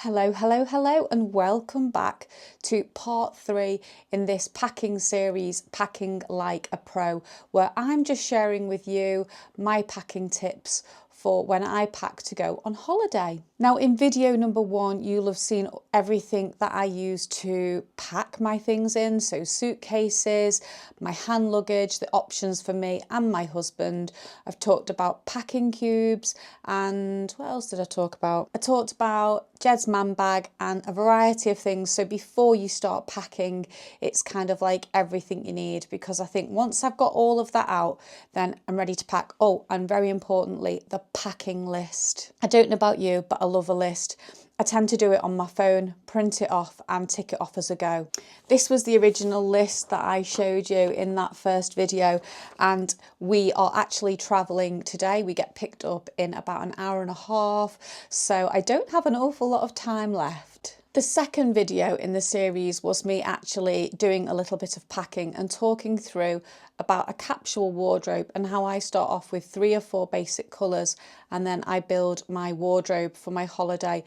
Hello, hello, hello, and welcome back to part 3 in this packing series, Packing Like a Pro, where I'm just sharing with you my packing tips for when I pack to go on holiday. Now, in video number 1, you'll have seen everything that I use to pack my things in. So suitcases, my hand luggage, the options for me and my husband. I've talked about packing cubes, and what else did I talk about? I talked about Jed's man bag and a variety of things. So before you start packing, it's kind of like everything you need, because I think once I've got all of that out, then I'm ready to pack. Oh, and very importantly, the packing list. I don't know about you, but I love a list. I tend to do it on my phone, print it off and tick it off as I go. This was the original list that I showed you in that first video, and we are actually travelling today. We get picked up in about an hour and a half, so I don't have an awful lot of time left. The second video in the series was me actually doing a little bit of packing and talking through about a capsule wardrobe and how I start off with 3 or 4 basic colours, and then I build my wardrobe for my holiday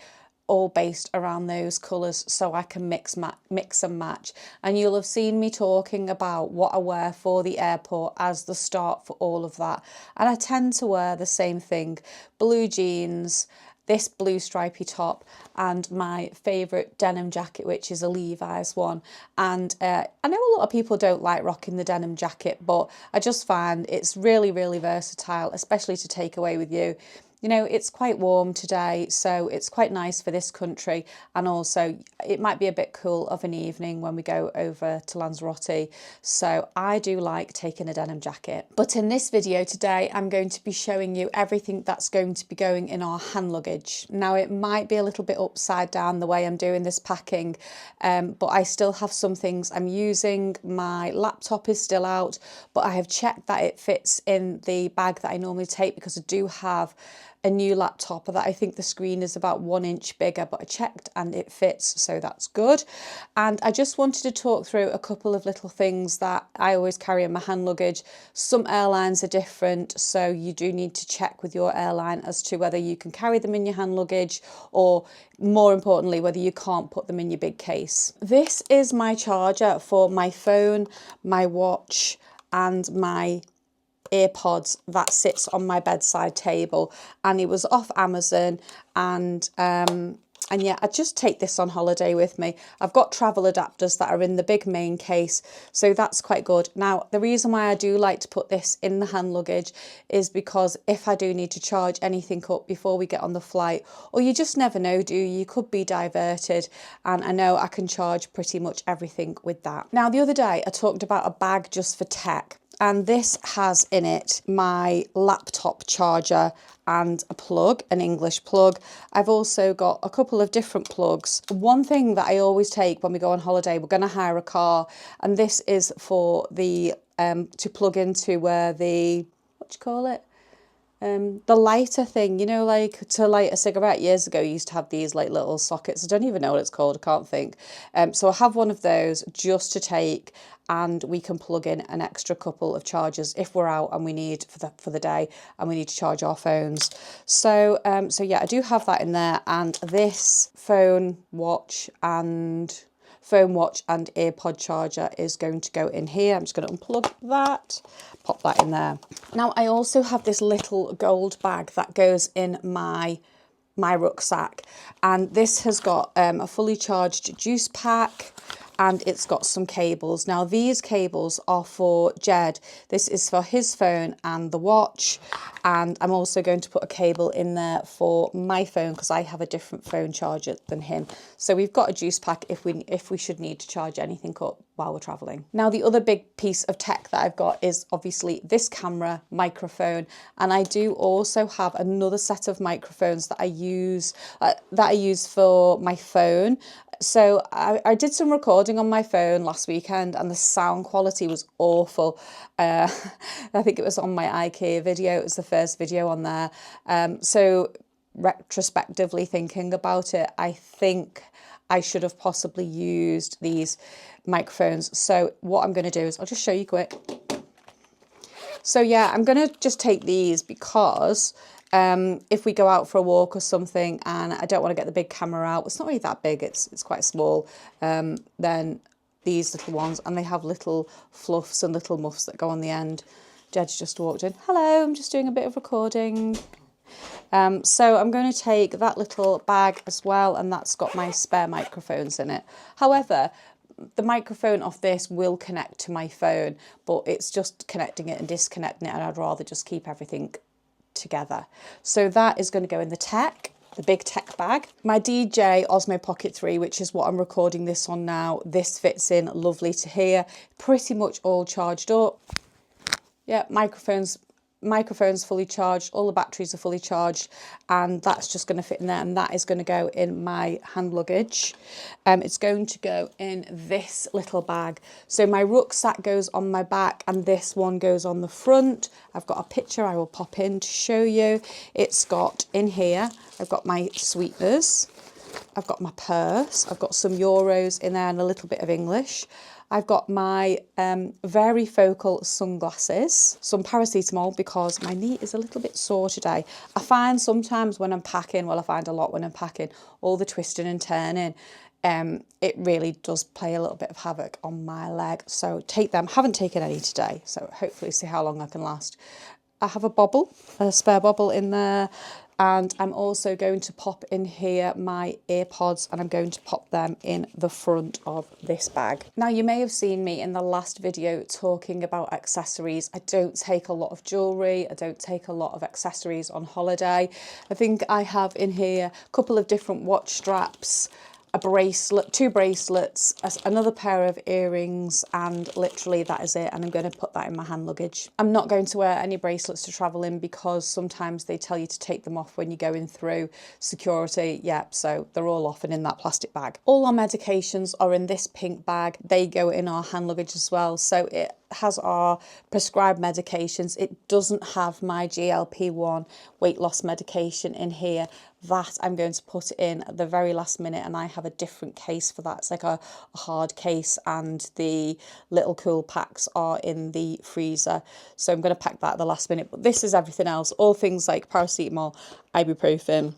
all based around those colours, so I can mix and match. And you'll have seen me talking about what I wear for the airport as the start for all of that. And I tend to wear the same thing: blue jeans, this blue stripy top, and my favourite denim jacket, which is a Levi's one. And I know a lot of people don't like rocking the denim jacket, but I just find it's really, really versatile, especially to take away with you. You know, it's quite warm today, so it's quite nice for this country, and also it might be a bit cool of an evening when we go over to Lanzarote, so I do like taking a denim jacket. But in this video today, I'm going to be showing you everything that's going to be going in our hand luggage. Now, it might be a little bit upside down the way I'm doing this packing, but I still have some things I'm using. My laptop is still out, but I have checked that it fits in the bag that I normally take, because I do have a new laptop that I think the screen is about 1 inch bigger, but I checked and it fits, so that's good. And I just wanted to talk through a couple of little things that I always carry in my hand luggage. Some airlines are different, so you do need to check with your airline as to whether you can carry them in your hand luggage, or more importantly, whether you can't put them in your big case. This is my charger for my phone, my watch and my earpods that sits on my bedside table, and it was off Amazon. And yeah, I just take this on holiday with me. I've got travel adapters that are in the big main case, so that's quite good. Now, the reason why I do like to put this in the hand luggage is because if I do need to charge anything up before we get on the flight, or you just never know, do you? You could be diverted, and I know I can charge pretty much everything with that. Now, the other day I talked about a bag just for tech, and this has in it my laptop charger and a plug, an English plug. I've also got a couple of different plugs. One thing that I always take when we go on holiday, we're going to hire a car, and this is for the to plug into where the, what do you call it? The lighter thing, you know, like to light a cigarette. Years ago, you used to have these like little sockets. I don't even know what it's called. I can't think. So I have one of those just to take, and we can plug in an extra couple of chargers if we're out and we need for the day and we need to charge our phones. So yeah, I do have that in there, and this phone, watch and earpod charger is going to go in here. I'm just going to unplug that, pop that in there. Now, I also have this little gold bag that goes in my rucksack, and this has got a fully charged juice pack, and it's got some cables. Now, these cables are for Jed. This is for his phone and the watch, and I'm also going to put a cable in there for my phone, because I have a different phone charger than him. So we've got a juice pack if we should need to charge anything up while we're traveling. Now, the other big piece of tech that I've got is obviously this camera, microphone, and I do also have another set of microphones that I use for my phone. So I did some recording on my phone last weekend, and the sound quality was awful. I think it was on my IKEA video. It was the first video on there. So retrospectively thinking about it, I think I should have possibly used these microphones. So what I'm going to do is I'll just show you quick. So yeah, I'm going to just take these because if we go out for a walk or something and I don't want to get the big camera out, it's not really that big, it's quite small, then these little ones, and they have little fluffs and little muffs that go on the end. Jed's just walked in. Hello, I'm just doing a bit of recording. So I'm going to take that little bag as well, and that's got my spare microphones in it. However, the microphone off this will connect to my phone, but it's just connecting it and disconnecting it, and I'd rather just keep everything together. So that is going to go in the big tech bag. My DJI Osmo Pocket 3, which is what I'm recording this on now, this fits in lovely to here. Pretty much all charged up. Yeah, microphones fully charged, all the batteries are fully charged, and that's just going to fit in there, and that is going to go in my hand luggage. It's going to go in this little bag. So my rucksack goes on my back and this one goes on the front. I've got a picture I will pop in to show you. It's got in here, I've got my sweeteners, I've got my purse, I've got some euros in there and a little bit of English. I've got my varifocal sunglasses, some paracetamol because my knee is a little bit sore today. I find sometimes when I'm packing, well, I find a lot when I'm packing, all the twisting and turning, it really does play a little bit of havoc on my leg. So take them. Haven't taken any today, so hopefully see how long I can last. I have a spare bobble in there. And I'm also going to pop in here my AirPods, and I'm going to pop them in the front of this bag. Now, you may have seen me in the last video talking about accessories. I don't take a lot of jewellery. I don't take a lot of accessories on holiday. I think I have in here a couple of different watch straps, a bracelet, 2 bracelets, another pair of earrings, and literally that is it. And I'm going to put that in my hand luggage. I'm not going to wear any bracelets to travel in because sometimes they tell you to take them off when you're going through security. Yep, so they're all off and in that plastic bag. All our medications are in this pink bag. They go in our hand luggage as well. So it has our prescribed medications. It doesn't have my GLP-1 weight loss medication in here. That I'm going to put in at the very last minute, and I have a different case for that. It's like a hard case, and the little cool packs are in the freezer. So I'm going to pack that at the last minute. But this is everything else, all things like paracetamol, ibuprofen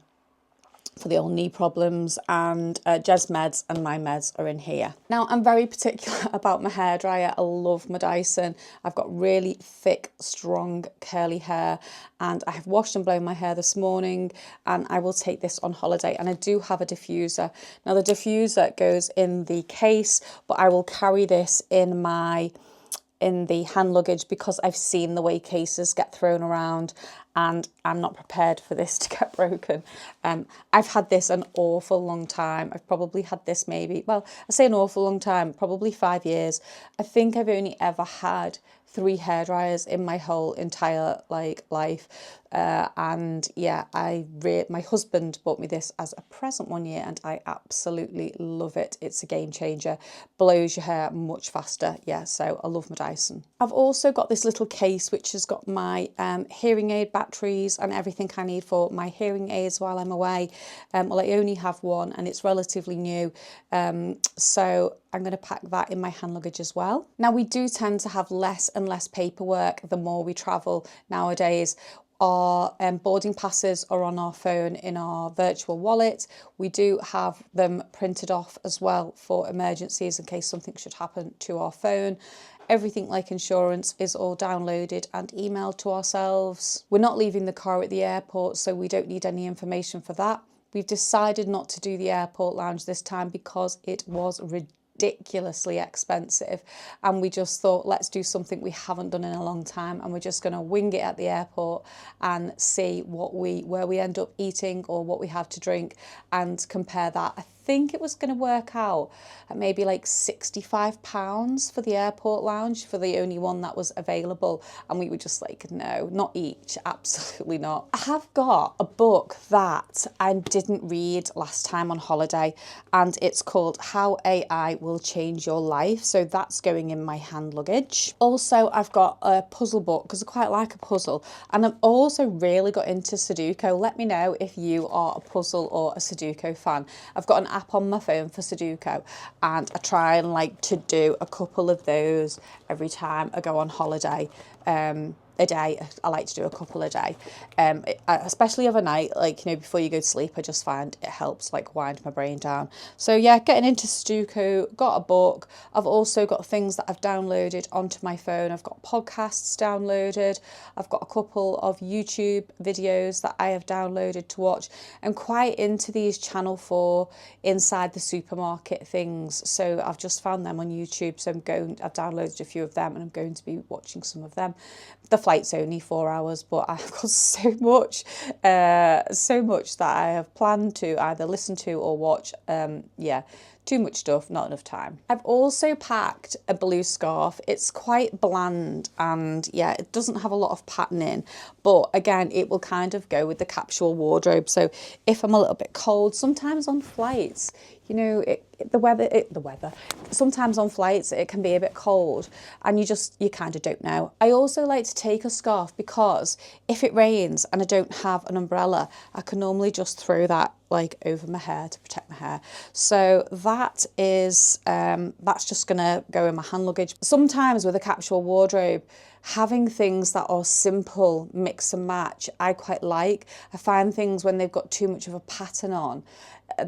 for the old knee problems, and Jed's meds and my meds are in here. Now, I'm very particular about my hairdryer. I love my Dyson. I've got really thick, strong, curly hair, and I have washed and blown my hair this morning, and I will take this on holiday. And I do have a diffuser. Now, the diffuser goes in the case, but I will carry this in the hand luggage because I've seen the way cases get thrown around, and I'm not prepared for this to get broken. I've had this an awful long time. I've probably had this maybe, well, I say an awful long time, probably 5 years. I think I've only ever had 3 hairdryers in my whole entire life. And yeah, my husband bought me this as a present one year, and I absolutely love it. It's a game changer, blows your hair much faster. Yeah, so I love my Dyson. I've also got this little case which has got my hearing aid batteries and everything I need for my hearing aids while I'm away. Well, I only have one and it's relatively new, so I'm going to pack that in my hand luggage as well. Now, we do tend to have less and less paperwork the more we travel nowadays. Our boarding passes are on our phone in our virtual wallet. We do have them printed off as well for emergencies in case something should happen to our phone. Everything like insurance is all downloaded and emailed to ourselves. We're not leaving the car at the airport, so we don't need any information for that. We've decided not to do the airport lounge this time because it was ridiculously expensive, and we just thought, let's do something we haven't done in a long time, and we're just going to wing it at the airport and see where we end up eating or what we have to drink and compare that. I think it was going to work out at maybe like £65 for the airport lounge, for the only one that was available, and we were just like, no, not each, absolutely not. I have got a book that I didn't read last time on holiday, and it's called How AI Will Change Your Life, so that's going in my hand luggage. Also, I've got a puzzle book because I quite like a puzzle, and I've also really got into Sudoku. Let me know if you are a puzzle or a Sudoku fan. I've got an app on my phone for Sudoku, and I try and like to do a couple of those every time I go on holiday. a day. I like to do a couple a day, especially overnight, like, you know, before you go to sleep. I just find it helps like wind my brain down. So yeah, getting into Sudoku, got a book. I've also got things that I've downloaded onto my phone. I've got podcasts downloaded. I've got a couple of YouTube videos that I have downloaded to watch. I'm quite into these Channel 4 inside the supermarket things, so I've just found them on YouTube. So I've downloaded a few of them, and I'm going to be watching some of them. The flight's only 4 hours, but I've got so much that I have planned to either listen to or watch. Yeah, too much stuff, not enough time. I've also packed a blue scarf. It's quite bland, and yeah, it doesn't have a lot of patterning, but again, it will kind of go with the capsule wardrobe. So if I'm a little bit cold, sometimes on flights, you know, the weather. Sometimes on flights it can be a bit cold, and you kind of don't know. I also like to take a scarf because if it rains and I don't have an umbrella, I can normally just throw that like over my hair to protect my hair. So that's just gonna go in my hand luggage. Sometimes with a capsule wardrobe, having things that are simple, mix and match, I quite like. I find things when they've got too much of a pattern on,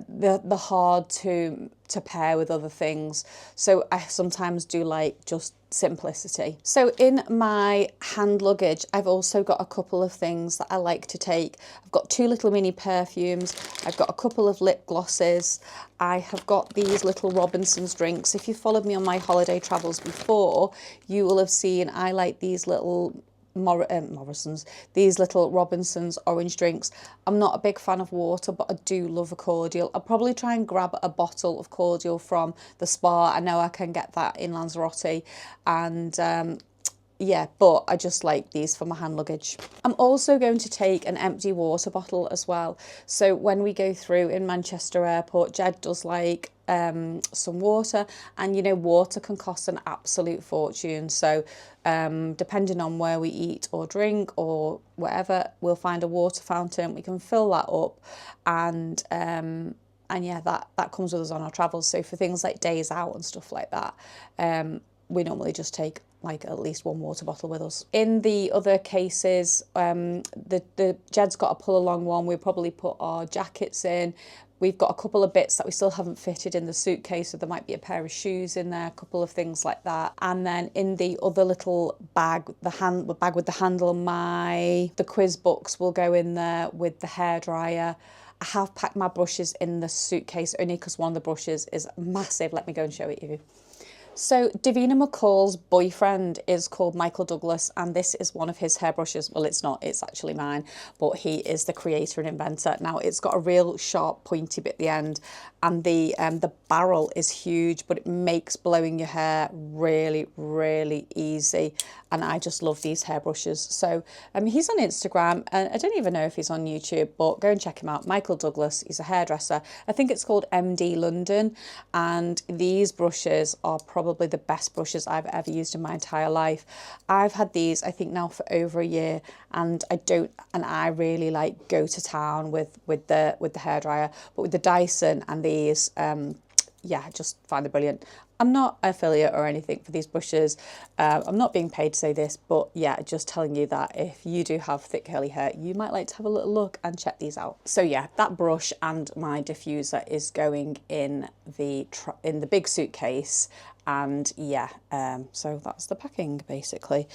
they're hard to pair with other things. So I sometimes do like just simplicity. So in my hand luggage, I've also got a couple of things that I like to take. I've got 2 little mini perfumes. I've got a couple of lip glosses. I have got these little Robinson's drinks. If you followed me on my holiday travels before, you will have seen I like these little these little Robinson's orange drinks. I'm not a big fan of water, but I do love a cordial. I'll probably try and grab a bottle of cordial from the spa. I know I can get that in Lanzarote, and yeah, but I just like these for my hand luggage. I'm also going to take an empty water bottle as well. So when we go through in Manchester Airport, Jed does like some water, and you know, water can cost an absolute fortune. So depending on where we eat or drink or whatever, we'll find a water fountain. We can fill that up, and yeah, that comes with us on our travels. So for things like days out and stuff like that, we normally just take like at least 1 water bottle with us. In the other cases, the Jed's got a pull along one. We'll probably put our jackets in. We've got a couple of bits that we still haven't fitted in the suitcase, so there might be a pair of shoes in there, a couple of things like that. And then in the other little bag, the bag with the handle, the quiz books will go in there with the hairdryer. I have packed my brushes in the suitcase only because one of the brushes is massive. Let me go and show it you. So Davina McCall's boyfriend is called Michael Douglas, and this is one of his hairbrushes. Well, it's not, it's actually mine, but he is the creator and inventor. Now, it's got a real sharp pointy bit at the end, and the barrel is huge, but it makes blowing your hair really, really easy. And I just love these hairbrushes. So he's on Instagram, and I don't even know if he's on YouTube, but go and check him out. Michael Douglas, he's a hairdresser. I think it's called MD London, and these brushes are probably the best brushes I've ever used in my entire life. I've had these, I think, now for over a year, and I really like go to town with the hairdryer, but with the Dyson and these, yeah, I just find them brilliant. I'm not an affiliate or anything for these brushes. I'm not being paid to say this, but yeah, just telling you that if you do have thick curly hair, you might like to have a little look and check these out. So yeah, that brush and my diffuser is going in the big suitcase. And yeah, so that's the packing basically.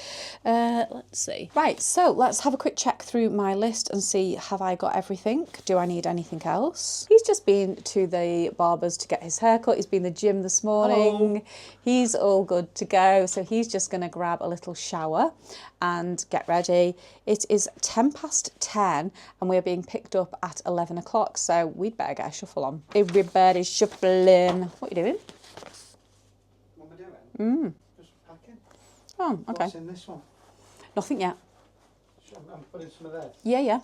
Let's see. Right, so let's have a quick check through my list and see, have I got everything? Do I need anything else? He's just been to the barber's to get his haircut. He's been to the gym this morning. Hello. He's all good to go. So he's just gonna grab a little shower and get ready. It is 10:10 and we're being picked up at 11 o'clock. So we'd better get a shuffle on. Everybody's shuffling. What are you doing? Just packing. Oh, okay. What's in this one? Nothing yet. I'm putting some of theirs. Yeah.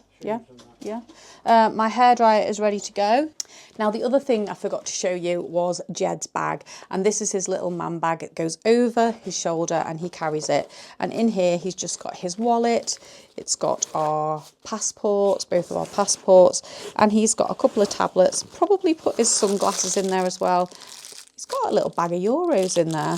My hairdryer is ready to go. Now, the other thing I forgot to show you was Jed's bag. And this is his little man bag. It goes over his shoulder and he carries it. And in here, he's just got his wallet. It's got our passports, both of our passports. And he's got a couple of tablets. Probably put his sunglasses in there as well. He's got a little bag of euros in there.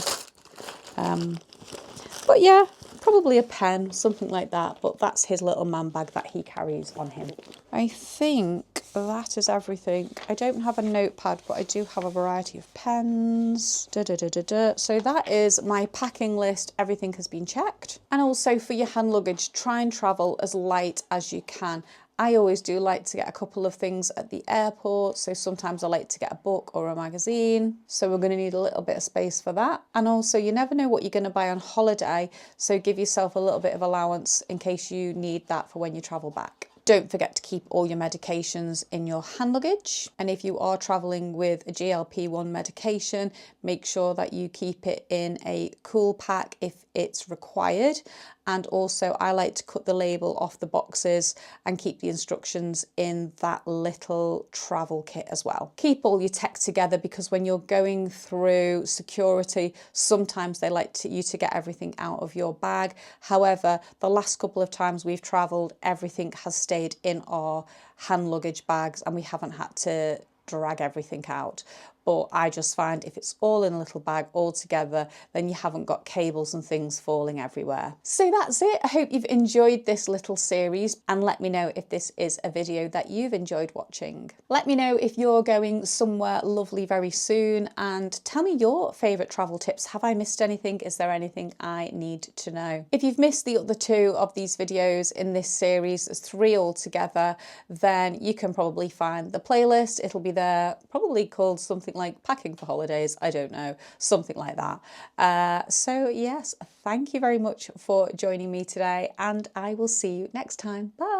But yeah, probably a pen, something like that, but that's his little man bag that he carries on him. I think that is everything. I don't have a notepad, but I do have a variety of pens. So that is my packing list. Everything has been checked. And also for your hand luggage, try and travel as light as you can. I always do like to get a couple of things at the airport, so sometimes I like to get a book or a magazine, so we're going to need a little bit of space for that. And also, you never know what you're going to buy on holiday, so give yourself a little bit of allowance in case you need that for when you travel back. Don't forget to keep all your medications in your hand luggage. And if you are traveling with a GLP-1 medication, make sure that you keep it in a cool pack if it's required. And also, I like to cut the label off the boxes and keep the instructions in that little travel kit as well. Keep all your tech together, because when you're going through security, sometimes they like you to get everything out of your bag. However, the last couple of times we've travelled, everything has stayed in our hand luggage bags and we haven't had to drag everything out. But I just find if it's all in a little bag all together, then you haven't got cables and things falling everywhere. So that's it. I hope you've enjoyed this little series, and let me know if this is a video that you've enjoyed watching. Let me know if you're going somewhere lovely very soon, and tell me your favourite travel tips. Have I missed anything? Is there anything I need to know? If you've missed the other 2 of these videos in this series, there's 3 altogether, then you can probably find the playlist. It'll be there, probably called something like Packing for Holidays, I don't know, something like that. So yes, thank you very much for joining me today, and I will see you next time. Bye.